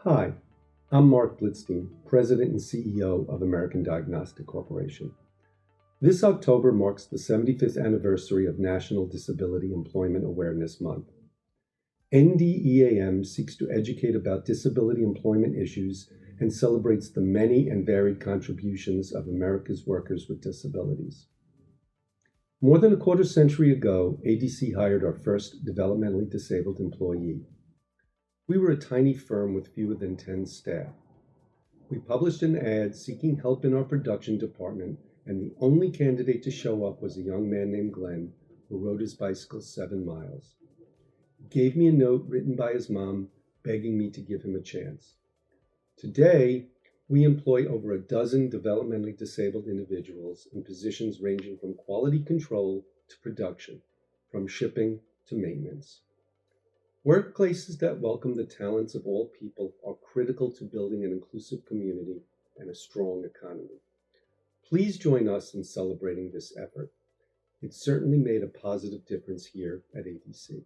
Hi, I'm Mark Blitzstein, President and CEO of American Diagnostic Corporation. This October marks the 75th anniversary of National Disability Employment Awareness Month. NDEAM seeks to educate about disability employment issues and celebrates the many and varied contributions of America's workers with disabilities. More than a quarter century ago, ADC hired our first developmentally disabled employee. We were a tiny firm with fewer than 10 staff. We published an ad seeking help in our production department, and the only candidate to show up was a young man named Glenn who rode his bicycle 7 miles. He gave me a note written by his mom begging me to give him a chance. Today, we employ over a dozen developmentally disabled individuals in positions ranging from quality control to production, from shipping to maintenance. Workplaces that welcome the talents of all people are critical to building an inclusive community and a strong economy. Please join us in celebrating this effort. It certainly made a positive difference here at ADC.